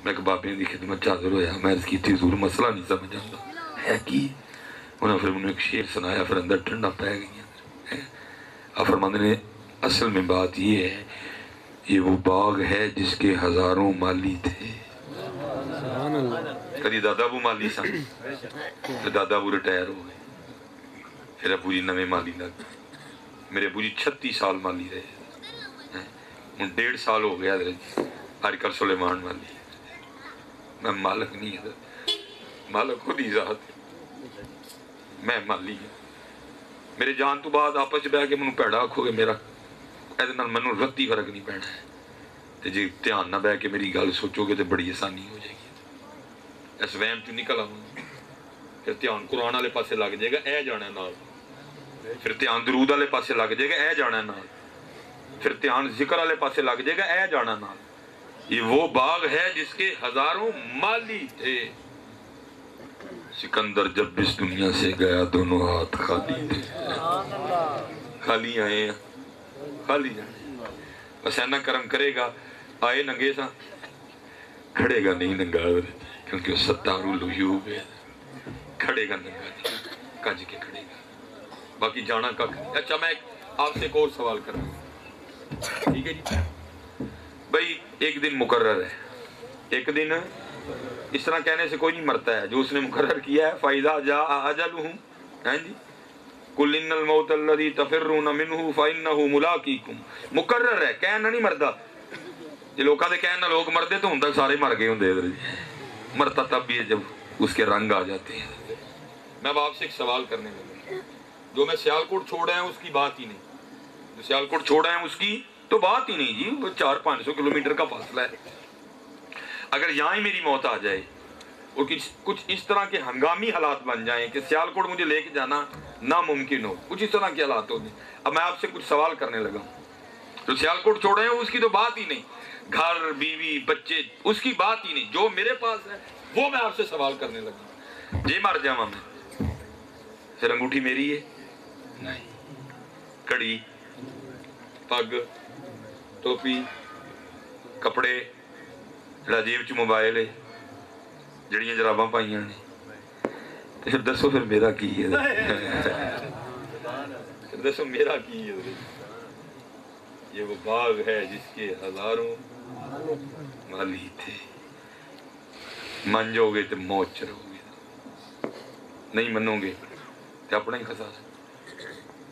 میں ایک بابے کی خدمت حاضر ہویا، میں عرض کی تھی حضور مسئلہ نہیں سمجھ آتا ہے کی؟ انہوں نے پھر انہوں نے ایک شعر سنایا، پھر اندر ٹھنڈا پہ گئی۔ آپ فرماتے ہیں اصل میں بات یہ ہے، یہ وہ باغ ہے جس کے ہزاروں مالی تھے۔ کدی دادا ابو مالی سن، پھر دادا ابو ریٹائر ہو گئے، پھر ابو جی نویں مالی لگ گئے۔ میرے ابو جی 36 سال مالی رہے، ہوں 1.5 سال ہو گیا آج کل سلیمان مالی۔ میں مالک نہیں ہے، مالک خود ہی ذات ہے، میں مالی ہوں۔ میرے جان تو بعد آپس بہ کے مینوں پیڑا آکھو گے میرا مینوں رتی فرق نہیں پینا ہے، تے جی دھیان نہ بہ کے میری گل سوچو گے تو بڑی آسانی ہو جائے گی۔ اس وہم چ نکل آؤں، پھر دھیان قرآن والے پاسے لگ جائے گا، اے جانا نال، پھر دھیان درود والے پاسے لگ جائے گا، اے جانا نال، پھر دھیان ذکر والے پاسے لگ جائے گا، اے جانا نال۔ یہ وہ باغ ہے جس کے ہزاروں مالی تھے۔ سکندر جب اس دنیا سے گیا دونوں ہاتھ خالی تھے، خالی آئے ہیں، خالی جانے۔ بس اینا کرم کرے گا، آئے ننگے سا کھڑے گا نہیں ننگا، کیونکہ وہ ستار العیوب ہے، کھڑے گا ننگا نہیں، کج کے کھڑے گا، باقی جانا کا۔ اچھا میں آپ سے ایک اور سوال کروں، ٹھیک ہے جی؟ بھائی ایک دن مقرر ہے، ایک دن اس طرح کہنے سے کوئی نہیں مرتا ہے، جو اس نے مقرر کیا ہے فَإِذَا جَاءَ أَجَلُهُمْ، ہیں جی قُلْ إِنَّ الْمَوْتَ الَّذِي تَفِرُّونَ مِنْهُ فَإِنَّهُ مُلَاقِيكُمْ، مقرر ہے، کہنا نہیں مردا۔ یہ لوگوں کے کہنا لوگ مردے تو ہوں تک سارے مر گئے ہوں، مرتا تب بھی ہے جب اس کے رنگ آ جاتے ہیں۔ میں اب آپ سے ایک سوال کرنے لگا، جو میں سیالکوٹ چھوڑ رہا ہوں اس کی بات ہی نہیں، جو سیالکوٹ چھوڑ رہا ہوں اس کی تو بات ہی نہیں جی، 400-500 کلومیٹر کا فاصلہ ہے۔ اگر یہاں ہی میری موت آ جائے اور کچھ اس طرح کے ہنگامی حالات بن جائیں کہ سیالکوٹ مجھے لے کے جانا ناممکن ہو، کچھ اس طرح کے حالات ہو جائیں، اب میں آپ سے کچھ سوال کرنے لگا ہوں۔ جو سیالکوٹ چھوڑ رہے ہیں اس کی تو بات ہی نہیں، گھر بیوی بچے اس کی بات ہی نہیں، جو میرے پاس ہے وہ میں آپ سے سوال کرنے لگا۔ جی مر جاواں میں، پھر انگوٹھی میری ہے نہیں، کڑی، پگ، ٹوپی، کپڑے، جڑا جیب چ موبائل ہے، جڑیاں جراباں پائیاں نے، پھر دسو پھر میرا کی ہے؟ پھر دسو میرا کی ہے؟ یہ وہ باغ ہے جس کے ہزاروں مالی تھے۔ من جاؤ گے تو موت چرو گے، نہیں منو گے تو اپنا ہی خسارہ۔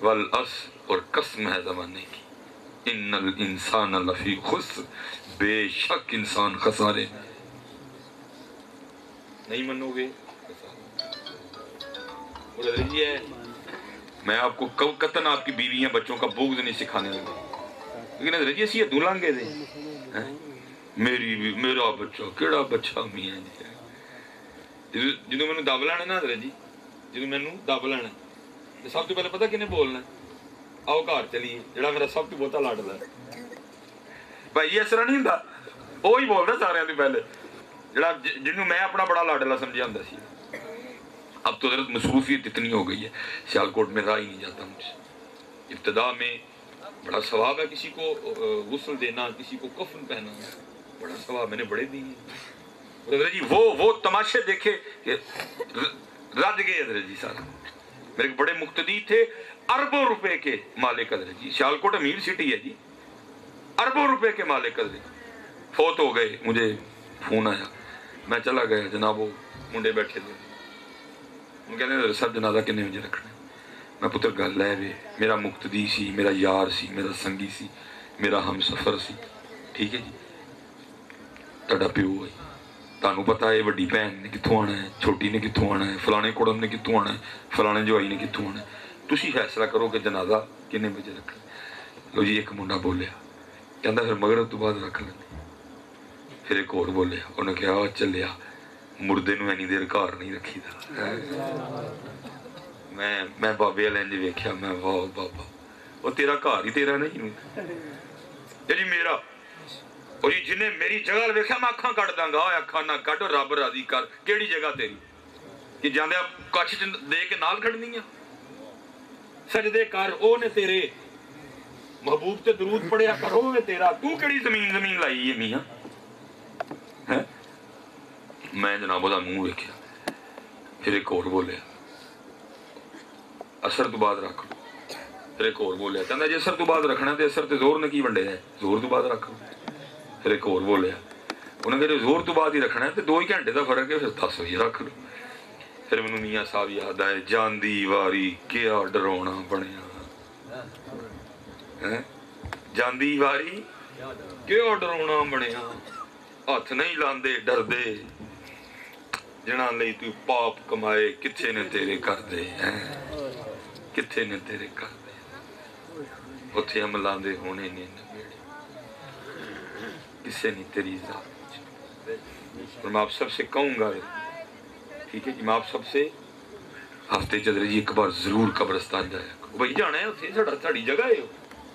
والعصر، اور قسم ہے زمانے کی، ان الانسان لفی خسر، بے شک انسان خسارے میں، نہیں منو گے خسارے۔ یہ ہے میں آپ کو قطن آپ کی بیویاں بچوں کا بغض نہیں سکھانے لگا، لیکن حضرت جی اسی دولانگے دے میرا بچہ کیڑا بچہ میاں جی، جدوں میں دب لینا نا حضرت جی، جدوں میں دب لینا سب تو پہلے پتہ کنے بولنا، آؤ گھر چلیے، جڑا میرا سب تو بہتا لاڈلا ہے بھائی، اس طرح نہیں ہوندا، وہی بولدا سارے تو پہلے، جڑا جنوں میں اپنا بڑا لاڈلا سمجھا ہوندا سی۔ اب تو حضرت مصروفیت اتنی ہو گئی ہے، سیالکوٹ میں رہا ہی نہیں جاتا مجھ سے۔ ابتدا میں بڑا ثواب ہے کسی کو غسل دینا، کسی کو کفن پہنانا، بڑا ثواب میں نے بڑے دیے ہیں۔ حضرت جی وہ تماشے دیکھے کہ رد گئے حضرت جی سارا۔ میرے بڑے مقتدی تھے، اربوں روپے کے مالک حضرت جی، سیالکوٹ امیر سٹی ہے جی، اربوں روپے کے مالک حضرت جی، فوت ہو گئے۔ مجھے فون آیا، میں چلا گیا، جناب وہ منڈے بیٹھے تھے، وہ کہنے ہیں سر جنازہ کنے بجے رکھنا ہے؟ میں پتر گل ہے وے، میرا مقتدی سی، میرا یار سی، میرا سنگی سی، میرا ہم سفر سی، ٹھیک ہے جی، تہاڈا پیو ہے، تانوں پتہ ہے وڈی بہن نے کتھوں آنا ہے، چھوٹی نے کتھوں آنا ہے، فلانے کڑم نے کتھوں آنا ہے، فلانے جوائی نے کتھوں آنا ہے، تسی فیصلہ کرو کہ جنازہ کنے بجے رکھنا ہے۔ لو جی ایک منڈا بولیا، کہندا پھر مغرب تو بعد رکھ لیں۔ پھر ایک اور بولیا، انہوں نے کہا چلیا، مردے نو اینی دیر گھر نہیں رکھی دا۔ میں بابے والے نے ویکھیا، میں واہ بابا، وہ تیرا گھر ہی تیرا نہیں جی میرا، اور جی جنہیں میری جگہ ویکھیا میں اکھاں کٹ داں گا، اکھاں نہ کٹ، رب راضی کر، کیڑی جگہ تیری کہ جاندے کچھ دے کے نال کھڑنیاں، سجدے کر او نے تیرے، محبوب تے درود پڑھیا کرو میں تیرا، تو کیڑی زمین لائی ہے میاں؟ میں جناب دا منہ ویکھیا، پھر ایک اور بولیا اثر تو بعد رکھ لو، پھر ایک اور بولیا کہندا جے اثر تو بعد رکھنا تے اثر تے زور نے کی ونڈیا ہے، زور تو بعد رکھ لو، پھر ایک اور بولیا انہیں کہ زور تو بعد ہی رکھنا ہے تے 2 ہی گھنٹے دا فرق ہے، پھر 10 وجے رکھ لو۔ پھر مینوں میاں صاحب یاد آئے، جاندی واری کیا ڈرونا بنیا، جاندی واری کیا ڈرونا بنیا، ہاتھ نہیں لاندے ڈردے، جنہاں لئی تو پاپ کمائے کتھے نے تیرے کر دے، کتھے نے تیرے کر دے، اتھے ہم لاندے ہونے نے نبیڑے، کسے نہیں تیری ذات۔ اور میں آپ سب سے کہوں گا، ٹھیک ہے جی، میں آپ سب سے ہفتے چدر جی ایک بار ضرور قبرستان جایا کرو، بھائی جانا ہے اتھے ساڑی جگہ ہے،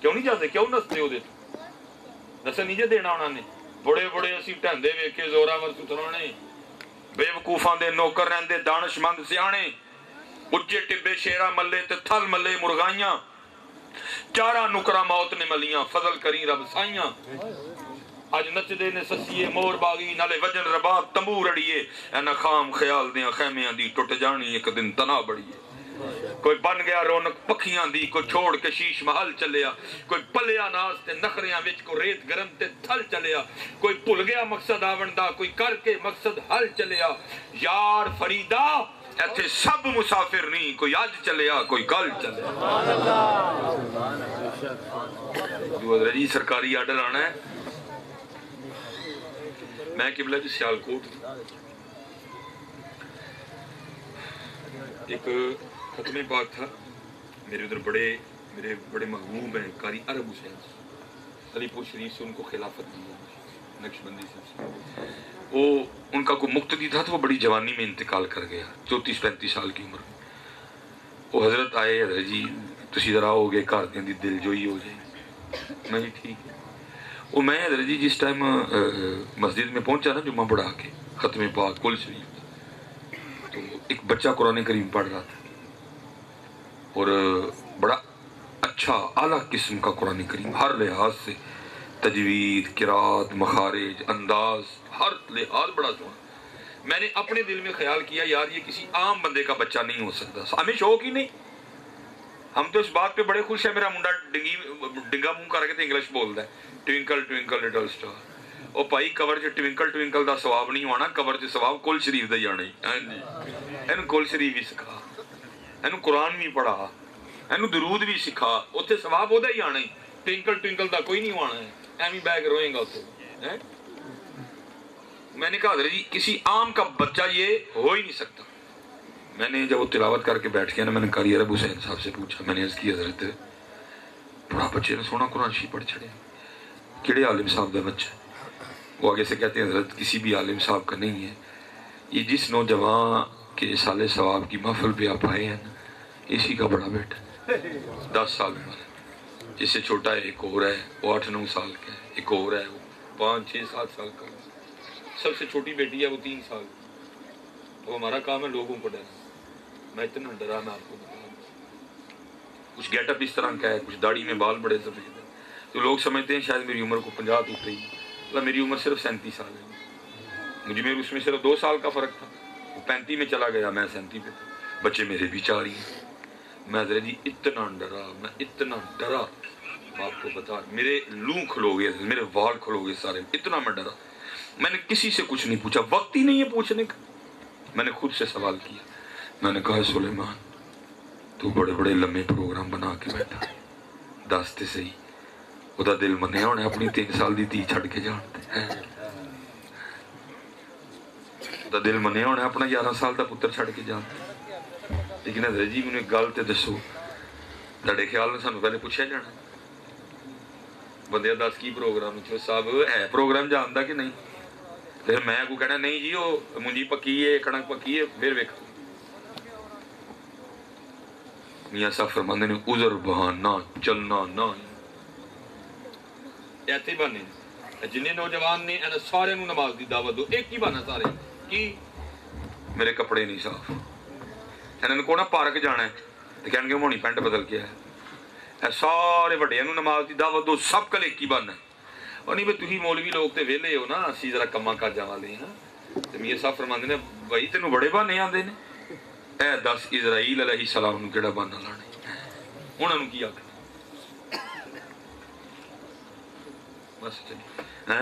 کیوں نہیں جاتے، کیوں نستے ہو دیتے، نسے نہیں جے دینا انہوں نے، بڑے بڑے اسی ٹہندے ویکھے زوراور ستھرانے، بے وقوفاں دے نوکر رہندے دانش مند سیانے، اجے ٹبے شیرا ملے تے تھل ملے مرغائیاں، چارہ نکرا موت نے ملیاں، فضل کریں رب سائیاں، اج نچدے نے سسیے مور باغی، نالے وجن رباب تمبور اڑیے، اے نہ خام خیال دیاں خیمیاں دی ٹوٹ جانی ایک دن تنا بڑیے، کوئی بن گیا رونق پکھیاں دی، کوئی چھوڑ کے شیش محل چلیا، کوئی پلیا ناز تے نخریاں وچ کو ریت گرم تے تھل چلیا، کوئی بھول گیا مقصد آوندا، کوئی کر کے مقصد حل چلیا، یار فریدا ایتھے سب مسافر نہیں، کوئی اج چلیا کوئی کل چلیا۔ جو حضرت جی سرکاری آرڈر آنا ہے، میں قبلہ جی سیالکوٹ ایک ختم پاک تھا، میرے ادھر میرے بڑے محبوب ہیں قاری عرب حسین علی پور شریف سے ان کو خلافت دی نقش بندی سے، وہ ان کا کوئی مقتدی تھا تو وہ بڑی جوانی میں انتقال کر گیا، 34-35 سال کی عمر میں۔ وہ حضرت آئے، حضرت جی تسی ذرا ہو گئے گھر دی دل جوئی ہو جائے، میں جی ٹھیک ہے۔ وہ میں حضرت جی جس ٹائم مسجد میں پہنچا نا جمعہ پڑھا کے ختم پاک کل شریف، تو ایک بچہ قرآن کریم پڑھ رہا تھا اور بڑا اچھا اعلیٰ قسم کا قرآن کریم، ہر لحاظ سے تجوید، قرات، مخارج، انداز، ہر لحاظ بڑا سونا۔ میں نے اپنے دل میں خیال کیا یار یہ کسی عام بندے کا بچہ نہیں ہو سکتا، ہمیں شوق ہی نہیں، ہم تو اس بات پہ بڑے خوش ہیں، میرا منڈا ڈنگا منہ کر کے تو انگلش بولتا ہے، ٹوئنکل ٹوئنکل لٹل سٹار۔ او بھائی کور چ ٹوئنکل ٹوئنکل دا ثواب نہیں ہونا، کور چ ثواب کل شریف دا ہی آنا، ہاں جی، اینو کل شریف بھی سکھا، اینو قرآن بھی پڑھا، اینو درود بھی سکھا، اوتھے ثواب اودا ہی آنا، ٹوئنکل ٹوئنکل دا کوئی نہیں آنا ہے، ایویں بیگ روئیں گا اوتھے۔ میں نے کہا حضرت جی کسی عام کا بچہ یہ ہو ہی نہیں سکتا۔ میں نے جب وہ تلاوت کر کے بیٹھ گیا نا، میں نے قاری عرب حسین صاحب سے پوچھا، میں نے عرض کی حضرت بڑا بچے نے سونا قرآن شریف پڑھ چھڑے، کیڑے عالم صاحب دا بچہ؟ وہ آگے سے کہتے ہیں حضرت کسی بھی عالم صاحب کا نہیں ہے، یہ جس نوجوان کے سال ثواب کی محفل پہ آپ آئے ہیں نا، اسی کا بڑا بیٹا 10 سال عمر ہے، جس سے چھوٹا ہے ایک اور ہے وہ 8-9 سال کا ہے، ایک اور ہے وہ 5-6-7 سال کا، سب سے چھوٹی بیٹی ہے وہ 3 سال۔ تو ہمارا کام ہے لوگوں کو ڈرانا، میں اتنا ڈرا میں آپ کو بتا دوں، کچھ گیٹ اپ اس طرح کا ہے، کچھ داڑھی میں بال بڑے سفید ہیں، تو لوگ سمجھتے ہیں شاید میری عمر کو 50 تو اتر ہی، میری عمر صرف 37 سال ہے، مجھے اس میں صرف 2 سال کا فرق تھا، وہ 35 میں چلا گیا، میں 37 پہ تھا، بچے میرے بھی 4 ہی ہیں۔ میں حضرت جی اتنا ڈرا، میں اتنا ڈرا، میں آپ کو بتا، میرے لوں کھلو گئے، میرے وال کھلو گئے سارے، اتنا میں ڈرا، میں نے کسی سے کچھ نہیں پوچھا، وقت ہی نہیں ہے پوچھنے کا، میں نے خود سے سوال کیا، میں نے کہا سلیمان تو بڑے بڑے لمبے پروگرام بنا کے بیٹھا، دستے صحیح وہ دل منیا ہونے اپنی 3 سال دی تھی چھڑ کے جانتے ہیں، وہ دل منیا ہونے اپنا 11 سال دا پتر چھڑ کے جانتے، لیکن حضرت جی مجھے گل تے دسو، تڑے خیال میں سانو پہلے پوچھا جانا بندے 10 کی پروگرام صاحب ہے پروگرام جانتا کہ نہیں، پھر میں کو کہنا نہیں جی وہ مونجی پکی ہے کڑک پکی ہے، پھر ویکھو میاں صاحب فرماندے نے عذر بہانا چلنا نہ ایتھے بنے، جنہیں نوجوان نے سارے نو نماز دی دعوت دو، ایک ہی بنا سارے کی میرے کپڑے نہیں صاف، انہوں کو نا پارک جانا ہے تو کہنے گے مونی پینٹ بدل کے ہے، سارے وڈے نو نماز دی دعوت دو، سب کل ایک ہی بنا ہے، اور نہیں بھائی تھی مولوی لوگ تے ویلے ہو نا، اسی ذرا کما کاجاں والے ہیں، ਤੇ ਮੀਆਂ ਸਾਹਿਬ ਫਰਮਾਉਂਦੇ ਨੇ ਭਾਈ ਤੈਨੂੰ ਬੜੇ ਬਹਾਨੇ ਆਉਂਦੇ ਨੇ, ਇਹ ਦੱਸ ਇਜ਼ਰਾਈਲ ਅਲੈਹਿ ਸਲਾਮ ਨੂੰ ਕਿਹੜਾ ਬਹਾਨਾ ਲਾਣਾ, ਉਹਨਾਂ ਨੂੰ ਕੀ ਆਖਣਾ? ਬਸ ਹੈ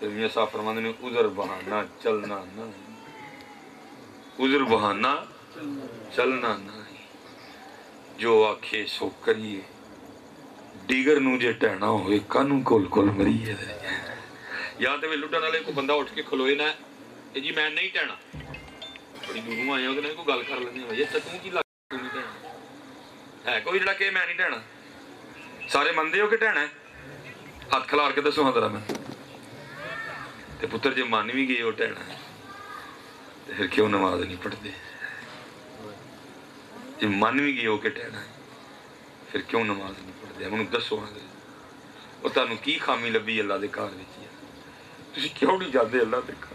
ਤੇ ਮੀਆਂ ਸਾਹਿਬ ਫਰਮਾਉਂਦੇ ਨੇ ਉਜ਼ਰ ਬਹਾਨਾ ਚਲਣਾ ਨਾ, ਉਜ਼ਰ ਬਹਾਨਾ ਚਲਣਾ ਨਾ, ਜੋ ਆਖੇ ਸੋ ਕਰੀਏ, ਡੀਗਰ ਨੂੰ ਜੇ ਢਹਿਣਾ ਹੋਵੇ ਕਾਨੂੰ ਕੋਲ ਕੋਲ ਮਰੀਏ। ਜਾਂ ਤੇ ਲੁੱਟਣ ਵਾਲੇ ਕੋਈ ਬੰਦਾ ਉੱਠ ਕੇ ਖਲੋਏ ਨਾ ਇਹ ਜੀ ਮੈਂ ਨਹੀਂ ਢਹਿਣਾ, ਬੜੀ ਦੂਰੋਂ ਆਏ ਉਹਦੇ ਨਾਲ ਕੋਈ ਗੱਲ ਕਰ ਲੈਂਦੇ ਭਾਈ ਅੱਛਾ ਤੂੰ ਕੀ ਲੱਗ ਤੂੰ ਨਹੀਂ ਢਹਿਣਾ, ਹੈ ਕੋਈ ਜਿਹੜਾ ਕਿ ਮੈਂ ਨਹੀਂ ਢਹਿਣਾ? ਸਾਰੇ ਮੰਨਦੇ ਹੋ ਕਿ ਢਹਿਣਾ? ਹੱਥ ਖਿਲਾਰ ਕੇ ਦੱਸੋ ਹਾਂ ਜ਼ਰਾ। ਮੈਂ ਤੇ ਪੁੱਤਰ ਜੇ ਮੰਨ ਵੀ ਗਏ ਉਹ ਢਹਿਣਾ ਤੇ ਫਿਰ ਕਿਉਂ ਨਮਾਜ਼ ਨਹੀਂ ਪੜ੍ਹਦੇ? ਜੇ ਮੰਨ ਵੀ ਗਏ ਹੋ ਕਿ ਢਹਿਣਾ ਫਿਰ ਕਿਉਂ ਨਮਾਜ਼ ਨਹੀਂ ਪੜ੍ਹਦੇ? ਮੈਨੂੰ ਦੱਸੋ ਹਾਂ, ਉਹ ਤੁਹਾਨੂੰ ਕੀ ਖਾਮੀ ਲੱਭੀ ਅੱਲਾ ਦੇ ਘਰ ਵਿੱਚ? ਤੁਸੀਂ ਕਿਉਂ ਨਹੀਂ ਜਾਂਦੇ ਅੱਲਾ ਦੇ ਘਰ?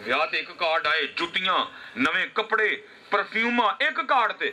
ਵਿਆਹ ਤੇ ਇੱਕ ਕਾਰਡ ਆਏ, ਜੁੱਤੀਆਂ, ਨਵੇਂ ਕੱਪੜੇ, ਪਰਫਿਊਮਾਂ, ਇੱਕ ਕਾਰਡ ਤੇ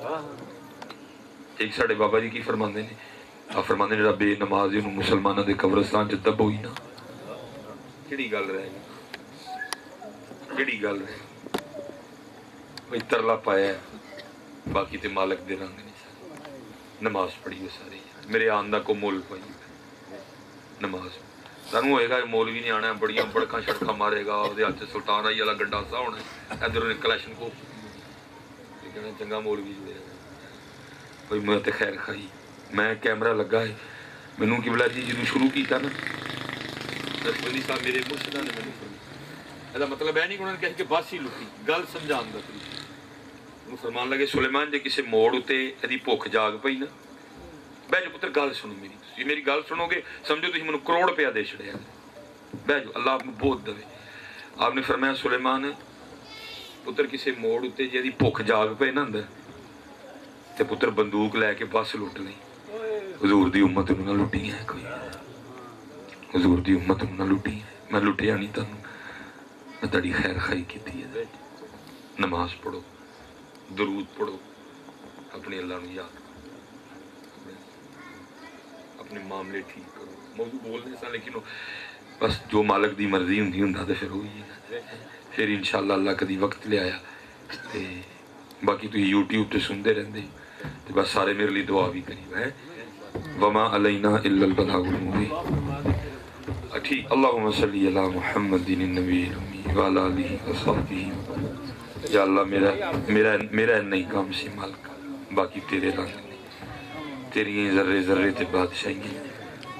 ایک ساڑھے بابا جی کی فرماندے نے آپ فرماندے نے بے نماز انہوں مسلمانہ دے قبرستان چ دب ہوئی نا کیڑی گل رہے گی کیڑی گل رہے کوئی ترلا پایا ہے باقی تے مالک دے رنگ نہیں سارے نماز پڑھی ہو سارے میرے آن دا کو مول پائی نماز سانو ہوئے گا مولوی نہیں آنا بڑیاں بڑکاں شڑکاں مارے گا ہاتھ سلطان آئی والا گنڈا سا ہونا ہے ادھر نے کلیشن کو کہنا چنگا مولوی جڑے کوئی میں تے خیر کھائی میں کیمرہ لگا ہے مینوں قبلہ جی جدوں شروع کیتا نا دسوندی صاحب میرے مرشداں نے مینوں فرمایا مطلب ہے نہیں کہ انہوں نے کہا کہ بس ہی لٹی گل سمجھان دا طریقہ فرمان لگے سلیمان جے کسے موڑ اتے ادی بھوک جاگ پئی نا بہ جو پتر گل سنو میری گل سنو گے سمجھو تسی مینوں کروڑ روپیہ دے چھڑیا بہ جو اللہ آپ کو بہت دے آپ نے فرمایا سلیمان پتر کسے موڑ اتے جے ادی بھوک جاگ پئی نا اندر تے پتر بندوق لے کے بس لٹ لئی حضور دی امت نہ لٹی ہے کوئی حضور دی امت نہ لٹی ہے میں لٹیا نہیں تانوں میں تڑی خیر خائی کیتی ہے نماز پڑھو درود پڑھو اپنے اللہ نو یاد کرو اپنے معاملے ٹھیک کرو موضوع بولنے سا لیکن بس جو مالک دی مرضی ہوندی ہوندا تے پھر ہوئی پھر انشاءاللہ اللہ کدی وقت لے آیا تے باقی تو یوٹیوب تے سندے رہندے تے بس سارے میرے لیے دعا بھی کری ہے وما علینا الا البلاغ المبین ٹھیک اللہم صلی علی محمد النبی الامی وعلی آلہ وصحبہ یا اللہ میرا نہیں کام سی مالک باقی تیرے رنگ نہیں تیری ذرے ذرے تے بادشاہی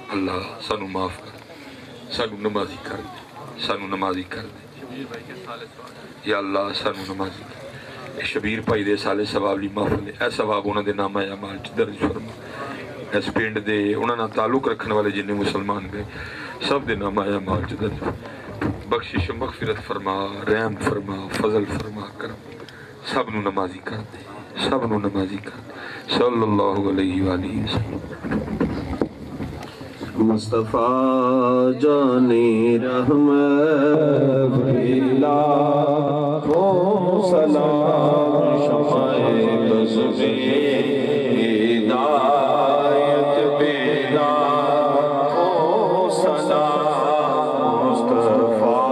اللہ سانو معاف کر سانو نمازی کر دے سانو نمازی کر دے یا اللہ سانو نمازی کر دے شبیر بھائی دے سالے ثواب لی محفل ہے اے ثواب انہوں دے نام آیا مال چ درج فرما اس پنڈ دے انہوں نے تعلق رکھنے والے جنہیں مسلمان گئے سب دے نام آیا مال چ درج بخشش و مغفرت فرما رحم فرما فضل فرما کرم سب نو نمازی کر دے سب نو نمازی کر دے صلی اللہ علیہ وآلہ وسلم مصطفیٰ جانی رحمت لاکھوں سلام شمائے بزمِ ہدایت پہ لاکھوں سلام مصطفیٰ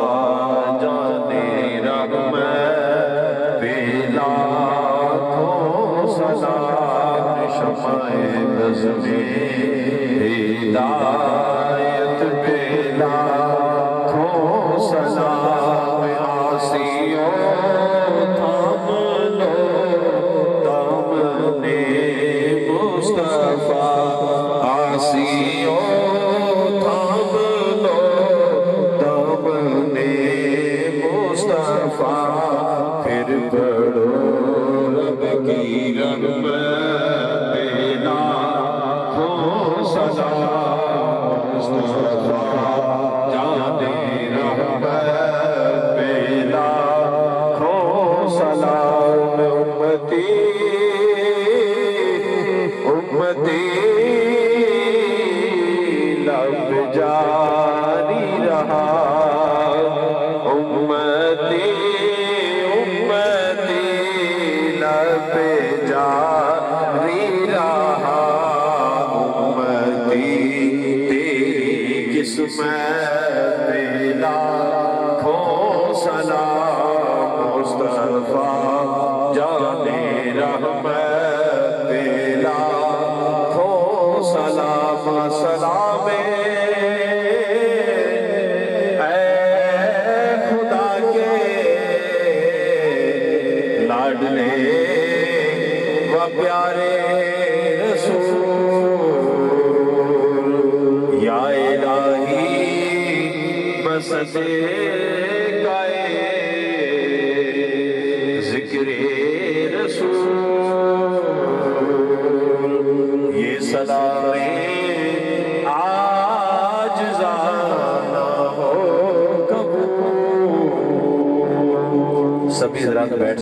جانی رحمت پہ لاکھوں سلام شمائے بزمِ ہدایت پہ لاکھوں سلام آسیوں تھام لو دامن مصطفیٰ آسیوں تھام لو دامن مصطفیٰ پھر پڑھو رب کی رحمت پہ لاکھوں سلام مصطفیٰ جانے رحمت پہ لاکھوں سلام امتی لب جاری رہا امتی لب جاری رہا قسمت پہ لاکھوں سلام مصطفیٰ جانے رحمت پہ لاکھوں سلام سلام اے خدا کے لاڈلے و پیارے رسول یا الہی مسجد گائے ذکر رسول یہ سلام آج زانہ ہو قبول سبھی حضرات بیٹھ